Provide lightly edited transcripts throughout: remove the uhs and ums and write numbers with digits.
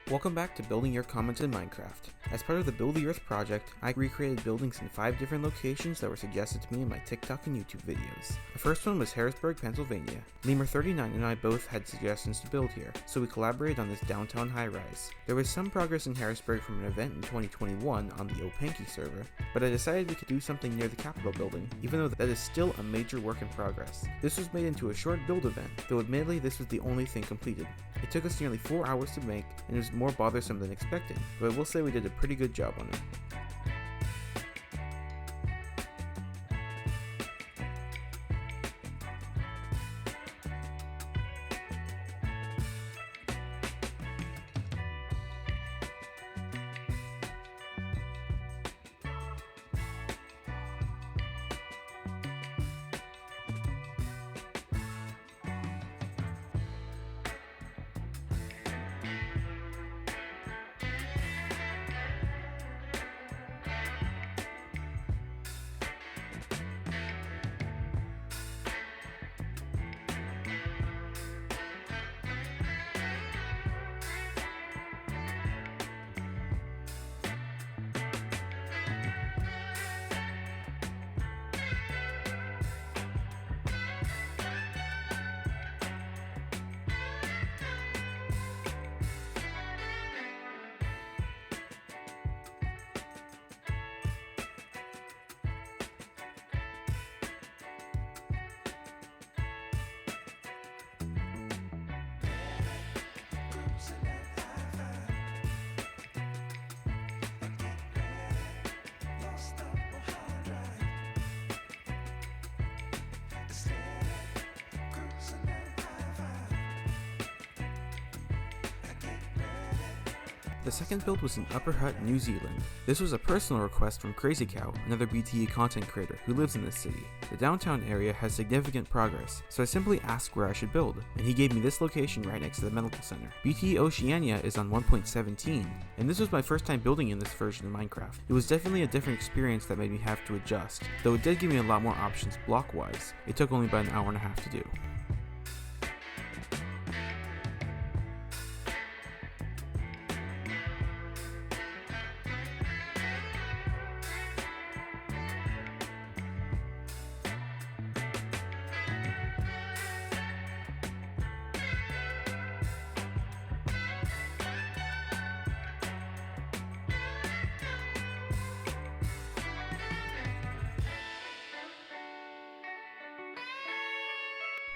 Welcome back to Building Your Commons in Minecraft. As part of the Build the Earth project, I recreated buildings in 5 different locations that were suggested to me in my TikTok and YouTube videos. The first one was Harrisburg, Pennsylvania. Lemur39 and I both had suggestions to build here, so we collaborated on this downtown high-rise. There was some progress in Harrisburg from an event in 2021 on the Opanky server, but I decided we could do something near the Capitol building, even though that is still a major work in progress. This was made into a short build event, though admittedly this was the only thing completed. It took us nearly 4 hours to make, and it was more bothersome than expected, but I will say we did a pretty good job on it. The second build was in Upper Hutt, New Zealand. This was a personal request from Crazy Cow, another BTE content creator who lives in this city. The downtown area has significant progress, so I simply asked where I should build, and he gave me this location right next to the medical center. BTE Oceania is on 1.17, and this was my first time building in this version of Minecraft. It was definitely a different experience that made me have to adjust, though it did give me a lot more options block-wise. It took only about an hour and a half to do.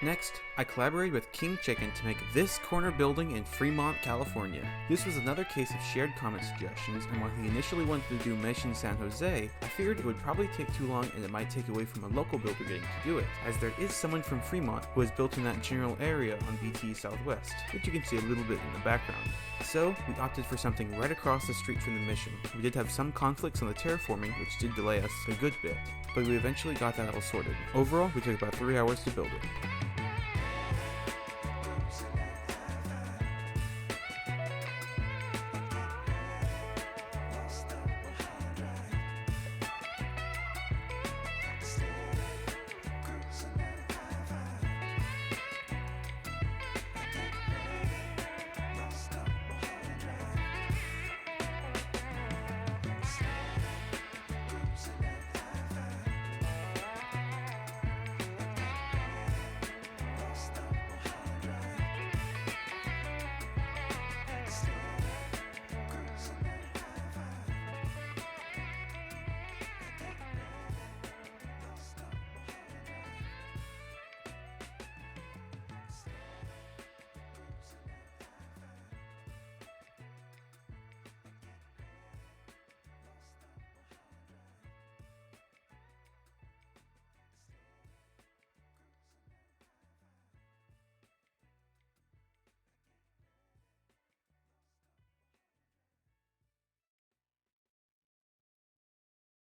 Next, I collaborated with King Chicken to make this corner building in Fremont, California. This was another case of shared comment suggestions, and while he initially wanted to do Mission San Jose, I figured it would probably take too long and it might take away from a local builder getting to do it, as there is someone from Fremont who has built in that general area on BTE Southwest, which you can see a little bit in the background. So, we opted for something right across the street from the mission. We did have some conflicts on the terraforming, which did delay us a good bit, but we eventually got that all sorted. Overall, we took about 3 hours to build it.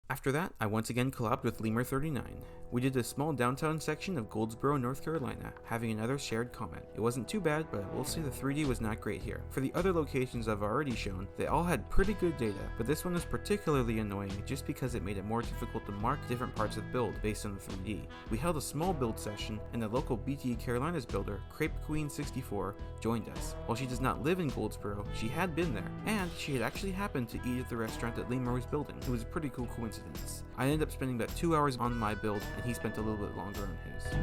After that, I once again collabed with Lemur39. We did a small downtown section of Goldsboro, North Carolina, having another shared comment. It wasn't too bad, but I will say the 3D was not great here. For the other locations I've already shown, they all had pretty good data, but this one was particularly annoying just because it made it more difficult to mark different parts of the build based on the 3D. We held a small build session, and the local BTE Carolinas builder, Crepe Queen 64, joined us. While she does not live in Goldsboro, she had been there, and she had actually happened to eat at the restaurant that Lemur was building. It was a pretty cool coincidence. I ended up spending about 2 hours on my build, and he spent a little bit longer on his.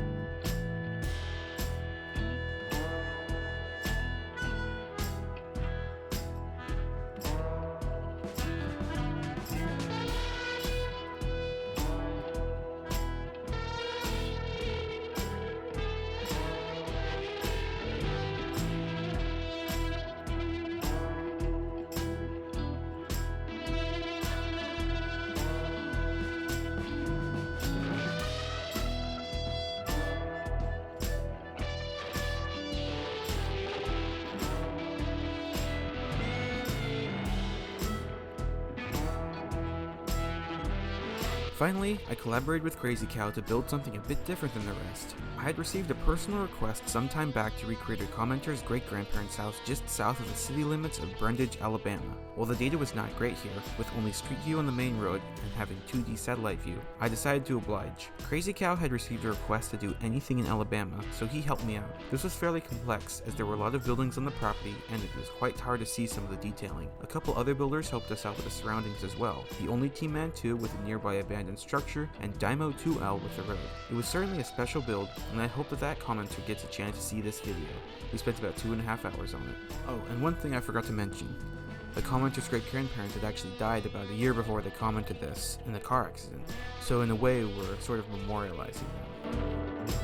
Finally, I collaborated with Crazy Cow to build something a bit different than the rest. I had received a personal request some time back to recreate a commenter's great-grandparents' house just south of the city limits of Brundage, Alabama. While the data was not great here, with only street view on the main road and having 2D satellite view, I decided to oblige. Crazy Cow had received a request to do anything in Alabama, so he helped me out. This was fairly complex, as there were a lot of buildings on the property, and it was quite hard to see some of the detailing. A couple other builders helped us out with the surroundings as well. The Only Team Man 2 with a nearby abandoned structure, and Dymo 2L with the road. It was certainly a special build, and I hope that commenter gets a chance to see this video. We spent about 2.5 hours on it. Oh, and one thing I forgot to mention. The commenter's great-grandparents had actually died about a year before they commented this, in a car accident, so in a way we're sort of memorializing them.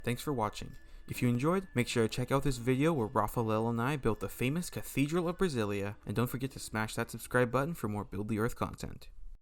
Thanks for watching. If you enjoyed, make sure to check out this video where Rafael and I built the famous Cathedral of Brasilia, and don't forget to smash that subscribe button for more Build the Earth content.